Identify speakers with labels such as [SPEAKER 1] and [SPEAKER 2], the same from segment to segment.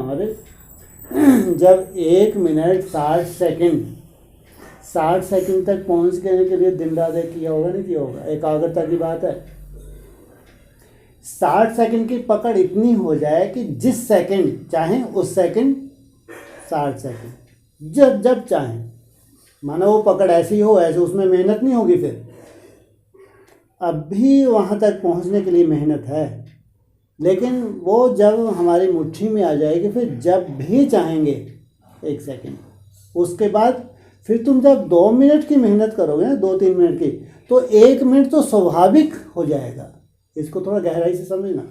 [SPEAKER 1] अरे जब 1 minute 60 second तक पहुंचने के लिए दिन रात एक किया होगा, नहीं किया होगा, एकाग्रता की बात है। 60 सेकंड की पकड़ इतनी हो जाए कि जिस सेकंड चाहें उस सेकंड 60 सेकंड जब जब चाहें, मानो वो पकड़ ऐसी हो, ऐसे उसमें मेहनत नहीं होगी। फिर अभी वहाँ तक पहुँचने के लिए मेहनत है, लेकिन वो जब हमारी मुट्ठी में आ जाएगी, फिर जब भी चाहेंगे 1 सेकंड। उसके बाद फिर तुम जब 2 मिनट की मेहनत करोगे ना, 2-3 मिनट की, तो 1 मिनट तो स्वाभाविक हो जाएगा। इसको थोड़ा गहराई से समझना।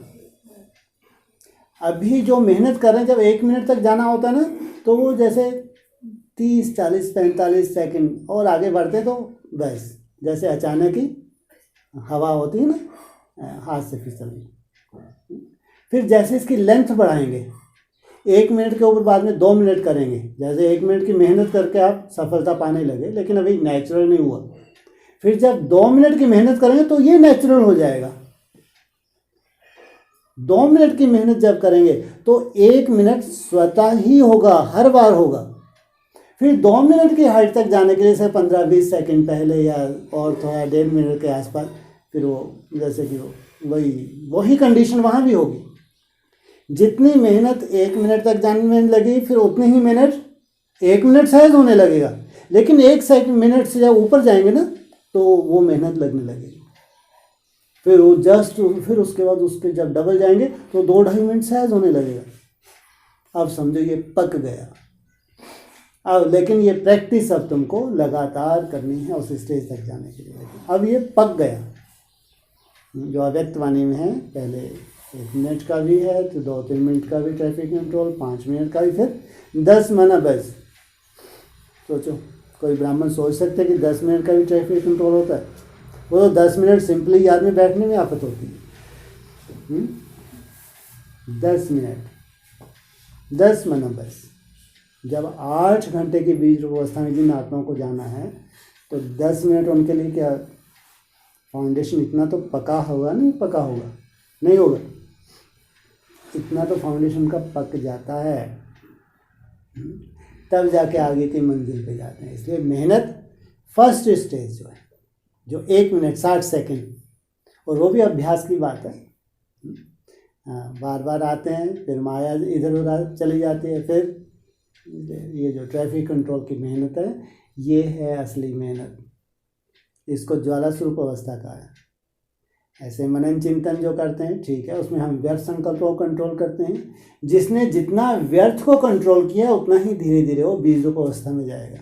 [SPEAKER 1] अभी जो मेहनत कर रहे हैं, जब 1 मिनट तक जाना होता है ना, तो वो जैसे 30, 40, 45 सेकंड और आगे बढ़ते तो बस जैसे अचानक ही हवा होती है ना, हाथ से फिसलनी। फिर जैसे इसकी लेंथ बढ़ाएंगे, 1 मिनट के ऊपर बाद में 2 मिनट करेंगे। जैसे 1 मिनट की मेहनत करके आप सफलता पाने लगे, लेकिन अभी नेचुरल नहीं हुआ। फिर जब 2 मिनट की मेहनत करेंगे तो ये नेचुरल हो जाएगा। 2 मिनट की मेहनत जब करेंगे तो 1 मिनट स्वतः ही होगा, हर बार होगा। फिर 2 मिनट की हाइट तक जाने के लिए से 15-20 सेकंड पहले या और थोड़ा 1.5 मिनट के आसपास, फिर वो जैसे कि वही कंडीशन वहाँ भी होगी। जितनी मेहनत 1 मिनट तक जाने में लगी, फिर उतनी ही मिनट 1 मिनट सहज होने लगेगा। लेकिन 1 मिनट से जब ऊपर जाएंगे ना, तो वो मेहनत लगने लगेगी। फिर वो फिर उसके बाद उसके जब डबल जाएंगे तो 2-2.5 मिनट सहज होने लगेगा। अब समझो ये पक गया। अब लेकिन ये प्रैक्टिस अब तुमको लगातार करनी है उस स्टेज तक जाने के लिए। अब ये पक गया। जो अव्यक्त वाणी में है, पहले 1 मिनट का भी है, तो 2-3 मिनट का भी ट्रैफिक कंट्रोल, 5 मिनट का भी, फिर 10 मना बस। सोचो, कोई ब्राह्मण सोच सकते कि 10 मिनट का भी ट्रैफिक कंट्रोल होता है? वो तो 10 मिनट सिंपली याद में बैठने में आफत होती है। 10 मिनट 10 मना बस। जब 8 घंटे की बीज रूप अवस्था में जिन आत्माओं को जाना है, तो 10 मिनट उनके लिए क्या फाउंडेशन इतना तो पका होगा? नहीं पका होगा, नहीं होगा। इतना तो फाउंडेशन का पक जाता है, तब जाके आगे की मंजिल पे जाते हैं। इसलिए मेहनत फर्स्ट स्टेज जो है, जो 1 मिनट 60 सेकंड, और वो भी अभ्यास की बात है। बार बार आते हैं, फिर माया इधर उधर चली जाती है। फिर ये जो ट्रैफिक कंट्रोल की मेहनत है, ये है असली मेहनत। इसको ज्वाला स्वरूप अवस्था का है। ऐसे मनन चिंतन जो करते हैं, ठीक है, उसमें हम व्यर्थ संकल्पों को कंट्रोल करते हैं। जिसने जितना व्यर्थ को कंट्रोल किया, उतना ही धीरे धीरे वो बीज रूप अवस्था में जाएगा।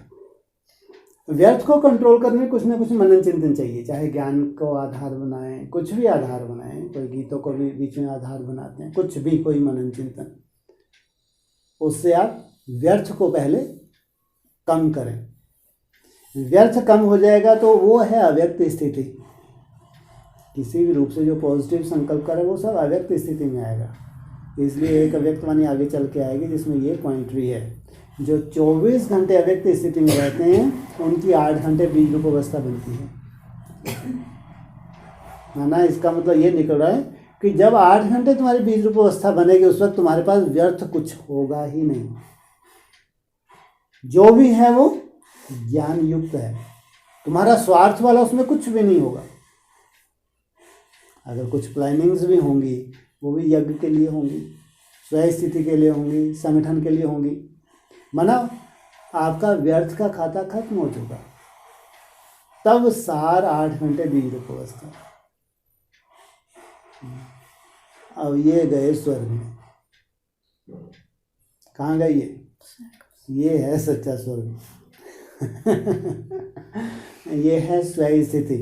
[SPEAKER 1] व्यर्थ को कंट्रोल करने में कुछ ना कुछ मनन चिंतन चाहिए, चाहे ज्ञान को आधार बनाएं, कुछ भी आधार बनाएं, कोई गीतों को भी बीच में आधार बनाते हैं, कुछ भी, कोई मनन चिंतन। उससे आप व्यर्थ को पहले कम करें। व्यर्थ कम हो जाएगा तो वो है अव्यक्त स्थिति। किसी भी रूप से जो पॉजिटिव संकल्प करे, वो सब अव्यक्त स्थिति में आएगा। इसलिए एक अव्यक्त वाणी आगे चल के आएगी, जिसमें ये पॉइंट भी है। जो 24 घंटे अव्यक्त स्थिति में रहते हैं, उनकी 8 घंटे बीज रूप अवस्था बनती है ना। इसका मतलब ये निकल रहा है कि जब 8 घंटे तुम्हारी बीज रूप अवस्था बनेगी, उस वक्त तुम्हारे पास व्यर्थ कुछ होगा ही नहीं। जो भी है वो ज्ञान युक्त है। तुम्हारा स्वार्थ वाला उसमें कुछ भी नहीं होगा। अगर कुछ प्लानिंग्स भी होंगी, वो भी यज्ञ के लिए होंगी, स्वयं स्थिति के लिए होंगी, संगठन के लिए होंगी। माना आपका व्यर्थ का खाता खत्म हो चुका, तब सार 8 घंटे बीज रूप अवस्था। अब ये गए स्वर्ग में। कहाँ गए ये है सच्चा स्वर्ग। ये है स्वयं स्थिति।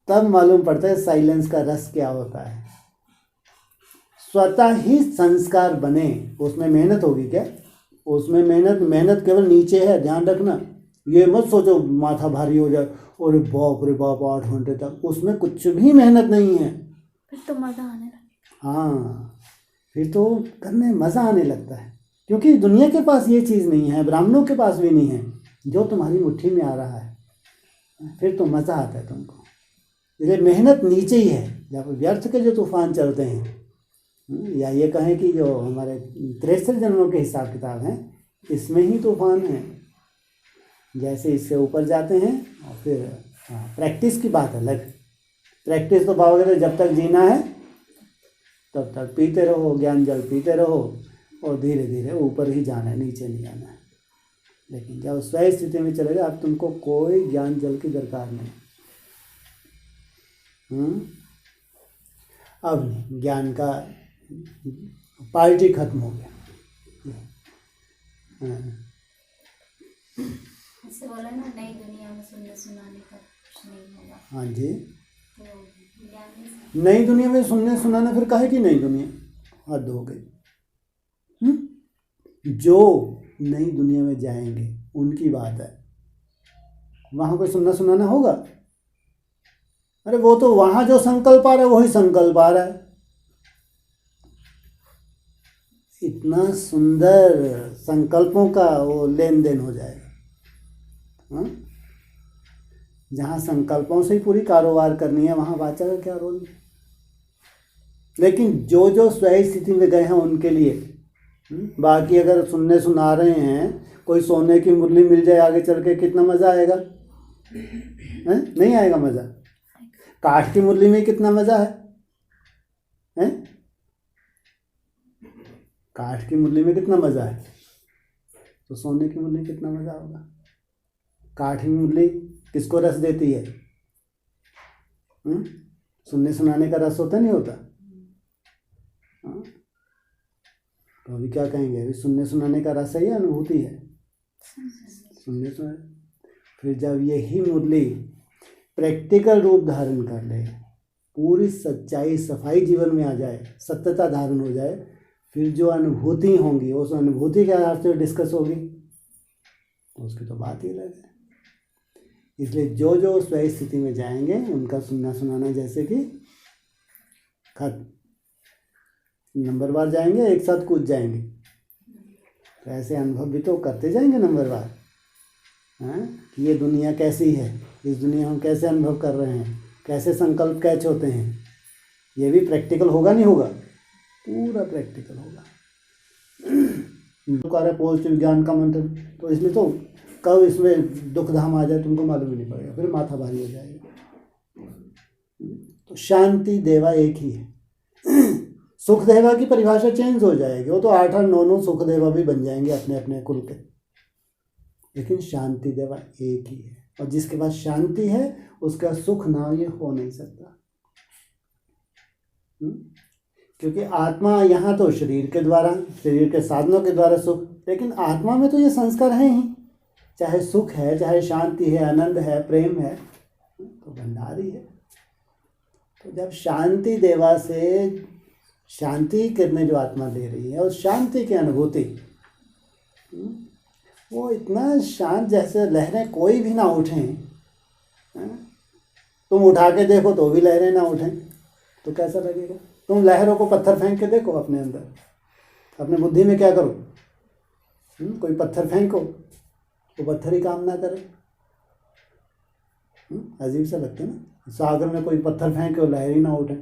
[SPEAKER 1] तब मालूम पड़ता है साइलेंस का रस क्या होता है। स्वतः ही संस्कार बने, उसमें मेहनत होगी क्या? उसमें मेहनत केवल नीचे है, ध्यान रखना। ये मत सोचो माथा भारी हो जाए और बाप रे बाप 8 घंटे तक, उसमें कुछ भी मेहनत नहीं है।
[SPEAKER 2] फिर तो मज़ा आने लगता।
[SPEAKER 1] हाँ, फिर तो करने मज़ा आने लगता है, क्योंकि दुनिया के पास ये चीज़ नहीं है, ब्राह्मणों के पास भी नहीं है, जो तुम्हारी मुट्ठी में आ रहा है। फिर तो मज़ा आता है तुमको। इसलिए मेहनत नीचे ही है। जब व्यर्थ के जो तूफान चलते हैं, या ये कहें कि जो हमारे 63 जन्मों के हिसाब किताब हैं, इसमें ही तूफान है। जैसे इससे ऊपर जाते हैं और फिर प्रैक्टिस की बात अलग। प्रैक्टिस तो भाव जब तक जीना है तब तक पीते रहो, ज्ञान जल पीते रहो और धीरे धीरे ऊपर ही जाना है, नीचे नहीं आना है। लेकिन जब स्वयं स्थिति में चले जाए, अब तुमको कोई ज्ञान जल की दरकार नहीं। अब नहीं, ज्ञान का पार्टी खत्म हो गया।
[SPEAKER 2] ऐसे बोला ना, नई दुनिया में सुनने सुनाने का कुछ नहीं होगा।
[SPEAKER 1] हाँ जी,
[SPEAKER 2] तो ज्ञान में
[SPEAKER 1] नई दुनिया में सुनने सुनाना फिर काहे की नई दुनिया? हद हो गई। जो नई दुनिया में जाएंगे उनकी बात है, वहाँ कोई सुनना सुनाना होगा? अरे वो तो वहाँ जो संकल्प आ रहा है वही संकल्प आ रहा है। इतना सुंदर संकल्पों का वो लेन देन हो जाएगा। हाँ, जहाँ संकल्पों से ही पूरी कारोबार करनी है, वहाँ वाचा का क्या रोल? लेकिन जो जो स्वयं स्थिति में गए हैं उनके लिए। बाकी अगर सुनने सुना रहे हैं, कोई सोने की मुरली मिल जाए आगे चल के, कितना मज़ा आएगा? नहीं आएगा मज़ा? काठ की मुरली में कितना मज़ा है? काठ की मुरली में कितना मज़ा है, तो सोने की मुरली कितना मज़ा होगा? काठ की मुरली किसको रस देती है? सुनने सुनाने का रस होता नहीं होता? हाँ, तो अभी क्या कहेंगे? अभी सुनने सुनाने का रस है या अनुभूति है? सुनने सुनाने। फिर जब यही मुरली प्रैक्टिकल रूप धारण कर ले, पूरी सच्चाई सफाई जीवन में आ जाए, सत्यता धारण हो जाए, फिर जो अनुभूति होंगी उस अनुभूति के आधार से डिस्कस होगी, उसकी तो बात ही अलग है। इसलिए जो जो स्वयं स्थिति में जाएंगे उनका सुनना सुनाना जैसे कि खत्म। नंबरवार जाएंगे, एक साथ कूद जाएंगे, तो ऐसे अनुभव भी तो करते जाएंगे नंबरवार। हाँ, कि ये दुनिया कैसी है, इस दुनिया हम कैसे अनुभव कर रहे हैं, कैसे संकल्प कैच होते हैं, ये भी प्रैक्टिकल होगा नहीं होगा? पूरा प्रैक्टिकल होगा। तो कह रहे पोस्ट विज्ञान का मंत्र, तो इसलिए तो कब इसमें दुख धाम आ जाए तुमको मालूम ही नहीं पड़ेगा, फिर माथा भारी हो जाएगा। तो शांति देवा एक ही है। सुख देवा की परिभाषा चेंज हो जाएगी, वो तो 8-8 9-9 सुख देवा भी बन जाएंगे अपने अपने कुल के, लेकिन शांति देवा एक ही है। और जिसके पास शांति है उसका सुख ना ये हो नहीं सकता। क्योंकि आत्मा यहाँ तो शरीर के द्वारा, शरीर के साधनों के द्वारा सुख, लेकिन आत्मा में तो ये संस्कार हैं ही, चाहे सुख है, चाहे शांति है, आनंद है, प्रेम है, तो भंडार ही है। तो जब शांति देवा से शांति करने जो आत्मा दे रही है, उस शांति की अनुभूति, वो इतना शांत जैसे लहरें कोई भी ना उठें। तुम उठा के देखो तो भी लहरें ना उठें तो कैसा लगेगा? तुम लहरों को पत्थर फेंक के देखो अपने अंदर, अपने बुद्धि में क्या करो? कोई पत्थर फेंको तो पत्थर ही काम ना करे। अजीब सा लगता है ना, सागर में कोई पत्थर फेंके और लहर ही ना उठे।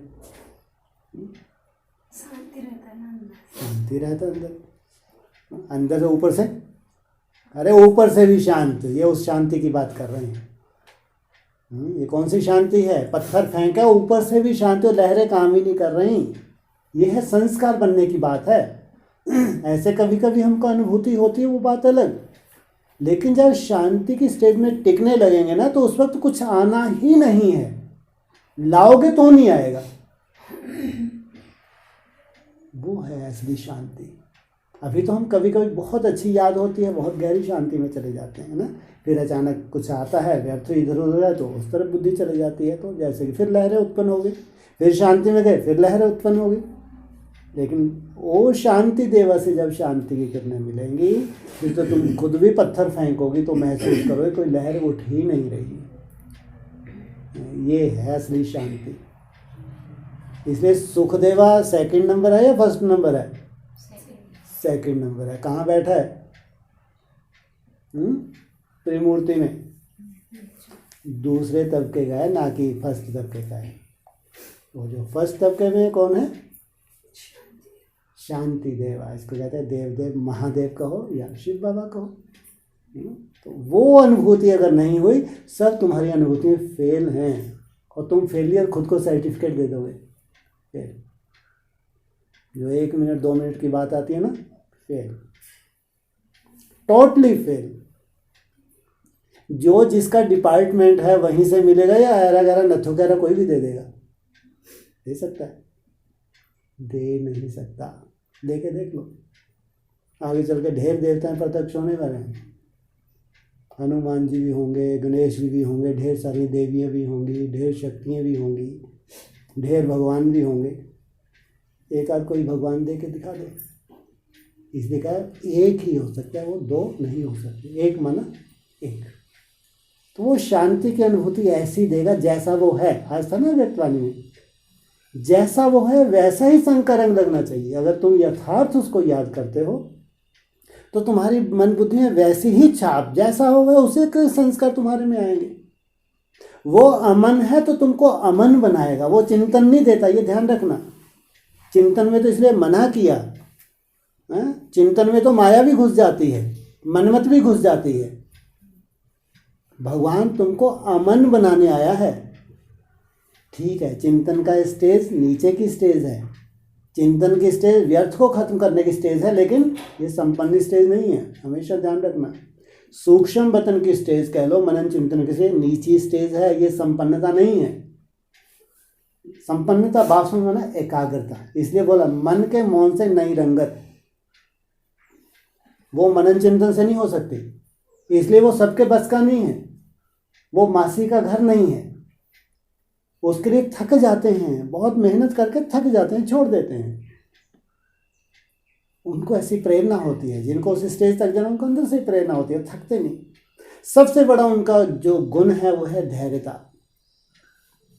[SPEAKER 2] शांति रहता है ना अंदर,
[SPEAKER 1] शांति रहता है अंदर, अंदर से ऊपर से, अरे ऊपर से भी शांत, ये उस शांति की बात कर रहे हैं। ये कौन सी शांति है? पत्थर फेंका ऊपर से भी शांति और लहरें काम ही नहीं कर रही। ये है संस्कार बनने की बात है। ऐसे कभी कभी हमको अनुभूति होती है, वो बात अलग, लेकिन जब शांति की स्टेज में टिकने लगेंगे ना, तो उस वक्त कुछ आना ही नहीं है, लाओगे तो नहीं आएगा। वो है असली शांति। अभी तो हम कभी कभी बहुत अच्छी याद होती है, बहुत गहरी शांति में चले जाते हैं ना, फिर अचानक कुछ आता है व्यर्थ इधर उधर है तो उस तरफ बुद्धि चली जाती है, तो जैसे कि फिर लहरें उत्पन्न हो गई, फिर शांति में गए फिर लहरें उत्पन्न हो गई। लेकिन वो शांति देवा से जब शांति की किरणें मिलेंगी, फिर तो तुम खुद भी पत्थर फेंकोगी तो महसूस करोगे कोई लहर उठ ही नहीं रही। ये है असली शांति। इसलिए सुखदेवा सेकंड नंबर है या फर्स्ट नंबर है? सेकंड नंबर है। कहाँ बैठा है? त्रिमूर्ति में, दूसरे तबके का है, ना कि फर्स्ट तबके का है। वो जो फर्स्ट तबके में कौन है? शांति देवा, इसको कहते हैं देवदेव महादेव कहो या शिव बाबा कहो। तो वो अनुभूति अगर नहीं हुई, सब तुम्हारी अनुभूतियाँ फेल हैं और तुम फेलियर खुद को सर्टिफिकेट दे दोगे। फेल, जो 1 मिनट 2 मिनट की बात आती है ना, फेल, टोटली फेल। जो जिसका डिपार्टमेंट है वहीं से मिलेगा या ऐरा गैरा नथु गैरा कोई भी दे देगा? दे सकता है? दे नहीं सकता। दे के देख लो, आगे चल के ढेर देवताएं प्रत्यक्ष होने वाले हैं। हनुमान जी भी होंगे, गणेश जी भी होंगे, ढेर सारी देवियाँ भी होंगी, ढेर शक्तियाँ भी होंगी, ढेर भगवान भी होंगे। एक आध कोई भगवान दे के दिखा दे। इसलिए कहा एक ही हो सकता है, वो 2 नहीं हो सकते। एक माना एक। तो वो शांति की अनुभूति ऐसी देगा जैसा वो है। आज था ना व्यक्तवाणी में, जैसा वो है वैसा ही संग का रंग लगना चाहिए। अगर तुम यथार्थ उसको याद करते हो तो तुम्हारी मन बुद्धि में वैसी ही छाप, जैसा होगा उसे के संस्कार तुम्हारे में आएंगे। वो अमन है तो तुमको अमन बनाएगा, वो चिंतन नहीं देता, ये ध्यान रखना। चिंतन में तो इसलिए मना किया, चिंतन में तो माया भी घुस जाती है, मनमत भी घुस जाती है। भगवान तुमको अमन बनाने आया है। ठीक है, चिंतन का स्टेज नीचे की स्टेज है, चिंतन की स्टेज व्यर्थ को खत्म करने की स्टेज है, लेकिन ये संपन्न स्टेज नहीं है। हमेशा ध्यान रखना, सूक्ष्म वतन की स्टेज कह लो, मनन चिंतन की स्टेज नीची स्टेज है, ये संपन्नता नहीं है। संपन्नता बात में माना एकाग्रता, इसलिए बोला मन के मौन से नई रंगत, वो मनन चिंतन से नहीं हो सकती। इसलिए वो सबके बस का नहीं है, वो मासी का घर नहीं है। उसके लिए थक जाते हैं, बहुत मेहनत करके थक जाते हैं, छोड़ देते हैं। उनको ऐसी प्रेरणा होती है, जिनको उस स्टेज तक जाना उनको अंदर से प्रेरणा होती है, थकते नहीं। सबसे बड़ा उनका जो गुण है वो है धैर्यता।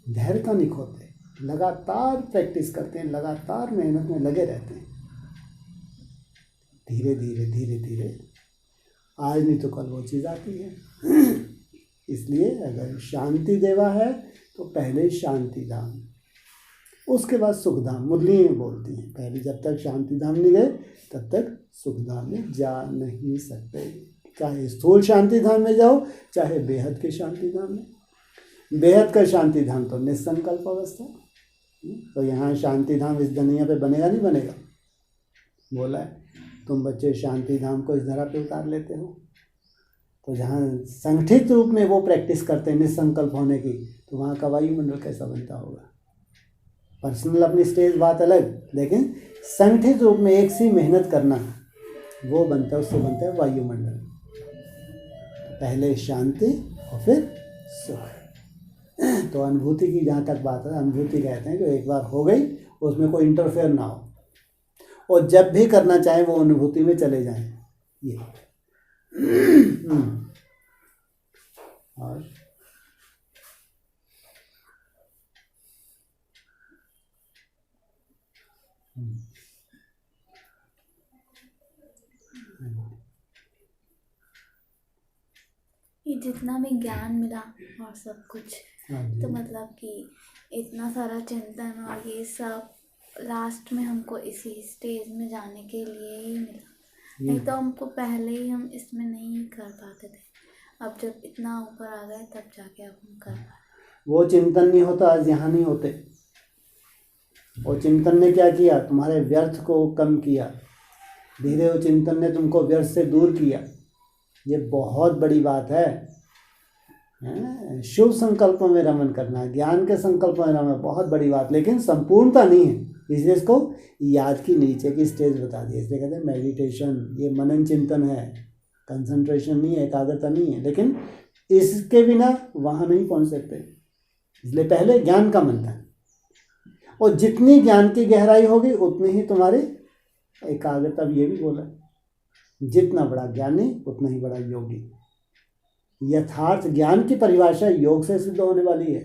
[SPEAKER 1] धैर्यता नहीं खोते, लगातार प्रैक्टिस करते हैं, लगातार मेहनत में लगे रहते हैं। धीरे धीरे धीरे धीरे, आज नहीं तो कल वो चीज़ आती है। इसलिए अगर शांति देवा है तो पहले शांति धाम, उसके बाद सुख धाम। मुरली में बोलती हैं, पहले जब तक शांति धाम नहीं गए तब तक सुख धाम में जा नहीं सकते। चाहे स्थूल शांति धाम में जाओ, चाहे बेहद के शांति धाम में। बेहद का शांति धाम तो निसंकल्प अवस्था। तो यहाँ शांति धाम इस दुनिया पे बनेगा नहीं बनेगा? बोला है, तुम बच्चे शांति धाम को इस धरा पे उतार लेते हो। तो जहाँ संगठित रूप में वो प्रैक्टिस करते हैं निसंकल्प होने की, तो वहाँ का वायुमंडल कैसा बनता होगा? पर्सनल अपनी स्टेज बात अलग, लेकिन संगठित रूप में एक सी मेहनत करना, वो बनता है, उससे बनता है वायुमंडल। पहले शांति और फिर सुख। तो अनुभूति की जहाँ तक बात है, अनुभूति कहते हैं जो एक बार हो गई उसमें कोई इंटरफेयर ना हो, और जब भी करना चाहे वो अनुभूति में चले जाएं। ये और
[SPEAKER 2] ये जितना भी ज्ञान मिला और सब कुछ, तो मतलब कि इतना सारा चिंतन और ये सब लास्ट में हमको इसी स्टेज में जाने के लिए ही मिला। नहीं तो हमको पहले ही हम इसमें नहीं कर पाते थे। अब जब इतना ऊपर आ गए तब जाके अब हम कर पाए।
[SPEAKER 1] वो चिंतन नहीं होता, आज यहाँ नहीं होते। वो चिंतन ने क्या किया? तुम्हारे व्यर्थ को कम किया। धीरे वो चिंतन ने तुमको व्यर्थ से दूर किया। ये बहुत बड़ी बात है। शुभ संकल्पों में रमन करना, ज्ञान के संकल्पों में रमन, बहुत बड़ी बात, लेकिन संपूर्णता नहीं है। इसलिए इसको याद की नीचे की स्टेज बता दी। इसलिए कहते हैं मेडिटेशन, ये मनन चिंतन है, कंसंट्रेशन नहीं है, एकाग्रता नहीं है। लेकिन इसके बिना वहाँ नहीं पहुँच सकते। इसलिए पहले ज्ञान का मंथन, और जितनी ज्ञान की गहराई होगी उतनी ही तुम्हारी एकाग्रता। भी ये भी बोला, जितना बड़ा ज्ञानी उतना ही बड़ा योगी। यथार्थ ज्ञान की परिभाषा योग से सिद्ध होने वाली है।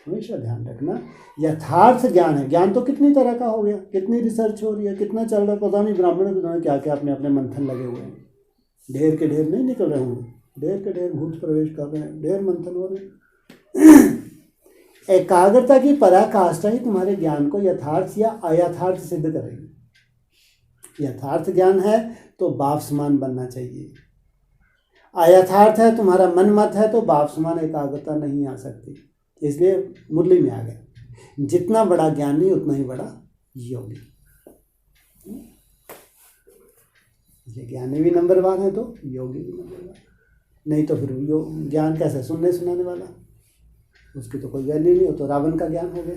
[SPEAKER 1] हमेशा ध्यान रखना, यथार्थ ज्ञान है। ज्ञान तो कितनी तरह का हो गया, कितनी रिसर्च हो रही है, कितना चल रहा है, पता नहीं ब्राह्मणों के द्वारा क्या क्या अपने अपने मंथन लगे हुए हैं। ढेर के ढेर नहीं निकल रहे होंगे, ढेर के ढेर भूत प्रवेश कर रहे हैं, ढेर मंथन हो रहे हैं। एकाग्रता की पराकाष्ठा ही तुम्हारे ज्ञान को यथार्थ या अयथार्थ सिद्ध करेगी। यथार्थ ज्ञान है तो बाप समान बनना चाहिए। अयथार्थ है, तुम्हारा मन मत है, तो बाप समान एकाग्रता नहीं आ सकती। इसलिए मुरली में आ गया, जितना बड़ा ज्ञानी उतना ही बड़ा योगी। इसलिए ज्ञानी भी नंबर 1 है तो योगी भी नंबर 1, नहीं तो फिर ज्ञान कैसे सुनने सुनाने वाला, उसकी तो कोई वैल्यू नहीं हो, तो रावण का ज्ञान हो गया।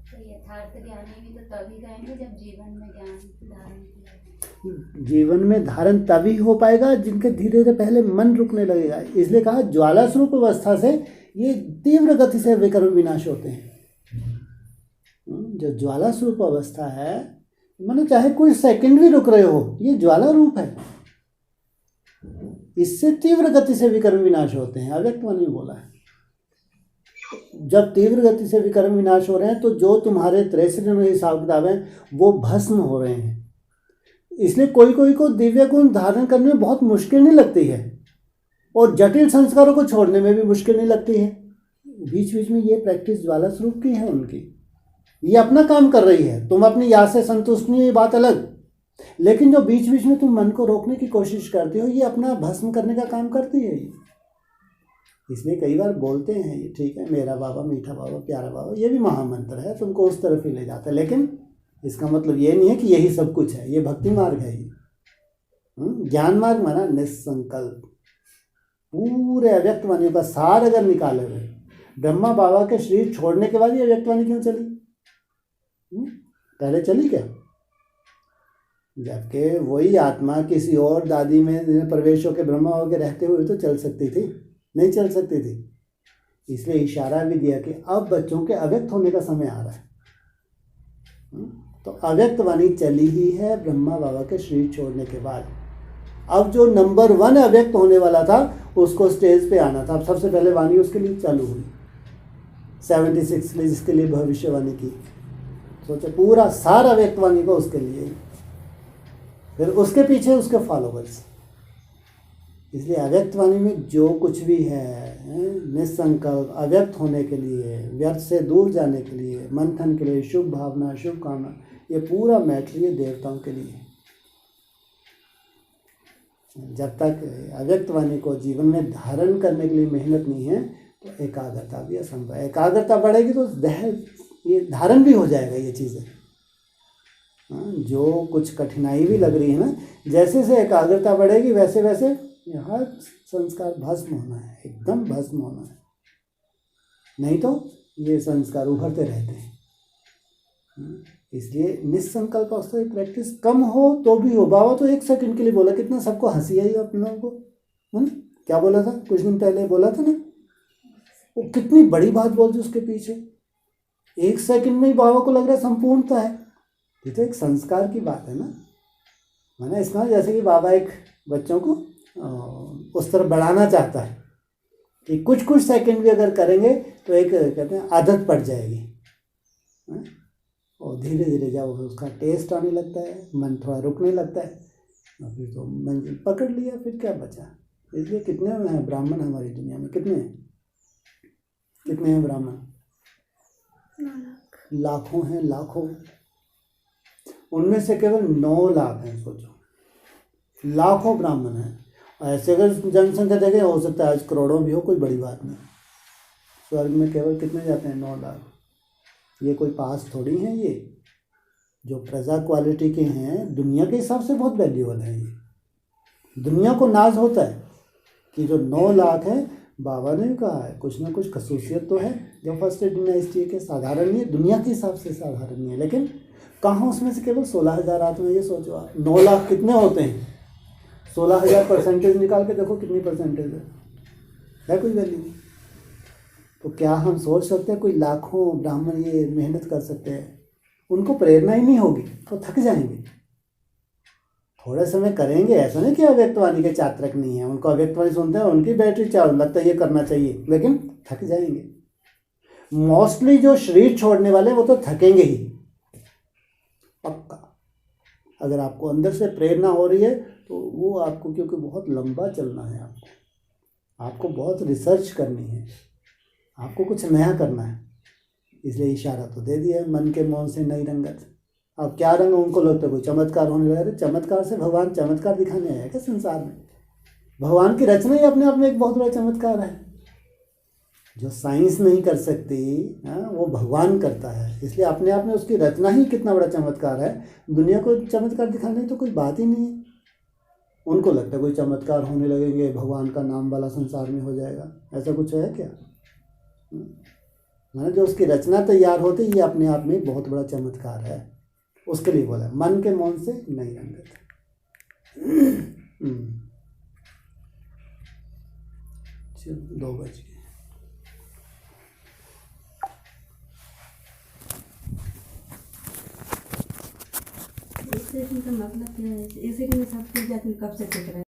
[SPEAKER 3] तो यथार्थ ज्ञानी भी तो तभी कहेंगे जब जीवन में ज्ञान धारण किया।
[SPEAKER 1] जीवन में धारण तभी हो पाएगा जिनके धीरे धीरे पहले मन रुकने लगेगा। इसलिए कहा ज्वाला स्वरूप अवस्था से ये तीव्र गति से विकर्म विनाश होते हैं। जो ज्वाला स्वरूप अवस्था है, मानो चाहे कोई सेकंड भी रुक रहे हो, ये ज्वाला रूप है, इससे तीव्र गति से विकर्म विनाश होते हैं। अव्यक्त वाणी में बोला है, जब तीव्र गति से विकर्म विनाश हो रहे हैं तो जो तुम्हारे त्रैसठ हिसाब किताब हैं वो भस्म हो रहे हैं। इसलिए कोई कोई को दिव्य गुण धारण करने में बहुत मुश्किल नहीं लगती है, और जटिल संस्कारों को छोड़ने में भी मुश्किल नहीं लगती है। बीच बीच में ये प्रैक्टिस ज्वाला स्वरूप की है उनकी, ये अपना काम कर रही है। तुम अपनी याद से संतुष्ट नहीं, ये बात अलग, लेकिन जो बीच बीच में तुम मन को रोकने की कोशिश करते हो, ये अपना भस्म करने का काम करती है ये। इसलिए कई बार बोलते हैं ये ठीक है, मेरा बाबा, मीठा बाबा, प्यारा बाबा, ये भी महामंत्र है, तुमको उस तरफ ही ले जाता है, लेकिन इसका मतलब ये नहीं है कि यही सब कुछ है। ये भक्ति मार्ग है, ये ज्ञान मार्ग माना निसंकल्प। पूरे अव्यक्त वाणी का सार अगर निकाले हुए, ब्रह्मा बाबा के शरीर छोड़ने के बाद ये अव्यक्त वाणी क्यों चली? पहले चली क्या? जबकि वही आत्मा किसी और दादी में प्रवेश होकर ब्रह्मा बाबा के रहते हुए तो चल सकती थी, नहीं चल सकती थी। इसलिए इशारा भी दिया कि अब बच्चों के अव्यक्त होने का समय आ रहा है। तो अव्यक्त वाणी चली ही है ब्रह्मा बाबा के शरीर छोड़ने के बाद। अब जो नंबर 1 अव्यक्त होने वाला था उसको स्टेज पे आना था। अब सबसे पहले वाणी उसके लिए चालू हुई 76 लिए, जिसके लिए भविष्यवाणी की। सोचो पूरा सारा अव्यक्त वाणी को उसके लिए, फिर उसके पीछे उसके फॉलोवर्स। इसलिए अव्यक्त वाणी में जो कुछ भी है, निसंकल्प अव्यक्त होने के लिए, व्यर्थ से दूर जाने के लिए, मंथन के लिए, शुभ भावना, शुभ कामना, ये पूरा मैटर ये देवताओं के लिए। जब तक अव्यक्त वाणी को जीवन में धारण करने के लिए मेहनत नहीं है तो एकाग्रता भी असंभव है। एकाग्रता बढ़ेगी तो ये धारण भी हो जाएगा ये चीज़ें। जो कुछ कठिनाई भी लग रही है ना, जैसे जैसे एकाग्रता बढ़ेगी वैसे वैसे हर संस्कार भस्म होना है, एकदम भस्म होना है, नहीं तो ये संस्कार उभरते रहते हैं। इसलिए निसंकल्प अवस्था की प्रैक्टिस कम हो तो भी हो। बाबा तो 1 सेकंड के लिए बोला, कितना सबको हंसी आई आप लोगों को, क्या बोला था कुछ दिन पहले, बोला था ना, वो कितनी बड़ी बात बोलती उसके पीछे। 1 सेकंड में ही बाबा को लग रहा है संपूर्णता है। ये तो एक संस्कार की बात है ना, माना इसका जैसे कि बाबा एक बच्चों को उस तरफ बढ़ाना चाहता है कि कुछ कुछ सेकंड भी अगर करेंगे तो एक कहते हैं आदत पड़ जाएगी, और धीरे धीरे जब उसका टेस्ट आने लगता है, मन थोड़ा रुकने लगता है, और फिर तो मंजिल पकड़ लिया, फिर क्या बचा। इसलिए कितने हैं ब्राह्मण हमारी दुनिया में, कितने हैं ब्राह्मण? लाखों हैं, लाखों। उनमें से केवल 9 लाख हैं, सोचो, लाखों ब्राह्मण हैं। ऐसे अगर जनसंख्या देखें, हो सकता है आज करोड़ों भी हो, कोई बड़ी बात नहीं। स्वर्ग में केवल कितने जाते हैं? 9 लाख। ये कोई पास थोड़ी हैं, ये जो प्रजा क्वालिटी के हैं दुनिया के हिसाब से बहुत वैल्यूबल हैं। ये दुनिया को नाज होता है कि जो 9 लाख हैं, बाबा ने भी कहा है कुछ ना कुछ खसूसियत तो है जो फर्स्ट डायनेस्टी के, साधारण नहीं है, दुनिया के हिसाब से साधारण नहीं है, लेकिन कहाँ उसमें से केवल 16,000 आत्मा। ये सोचो आप, 9 लाख कितने होते हैं? 16,000 परसेंटेज निकाल के देखो कितनी परसेंटेज है कोई वैल्यू? तो क्या हम सोच सकते हैं कोई लाखों ब्राह्मण ये मेहनत कर सकते हैं? उनको प्रेरणा ही नहीं होगी तो थक जाएंगे। थोड़े समय करेंगे, ऐसा नहीं कि अव्यक्तवाणी के चात्रक नहीं है, उनको अव्यक्तवाणी सुनते हैं उनकी बैटरी चार्ज लगता है ये करना चाहिए, लेकिन थक जाएंगे। मोस्टली जो शरीर छोड़ने वाले वो तो थकेंगे ही पक्का। अगर आपको अंदर से प्रेरणा हो रही है तो वो आपको, क्योंकि बहुत लंबा चलना है, आपको बहुत रिसर्च करनी है, आपको कुछ नया करना है। इसलिए इशारा तो दे दिया, मन के मौन से नई रंगत। अब क्या रंग उनको लगता है कोई चमत्कार होने लगा। अरे चमत्कार से भगवान चमत्कार दिखाने आया क्या संसार में? भगवान की रचना ही अपने आप में एक बहुत बड़ा चमत्कार है। जो साइंस नहीं कर सकती वो भगवान करता है, इसलिए अपने आप में उसकी रचना ही कितना बड़ा चमत्कार है। दुनिया को चमत्कार दिखाने की तो कोई बात ही नहीं है। उनको लगता है कोई चमत्कार होने लगेंगे, भगवान का नाम वाला संसार में हो जाएगा। ऐसा कुछ है क्या? जो उसकी रचना तैयार होती है ये अपने आप में बहुत बड़ा चमत्कार है। उसके लिए बोला मन के मौन से नहीं रंगत। चलो 2 बज गए।
[SPEAKER 4] इस सेशन का मतलब क्या है? इसी के लिए सब कब से चल रहा है।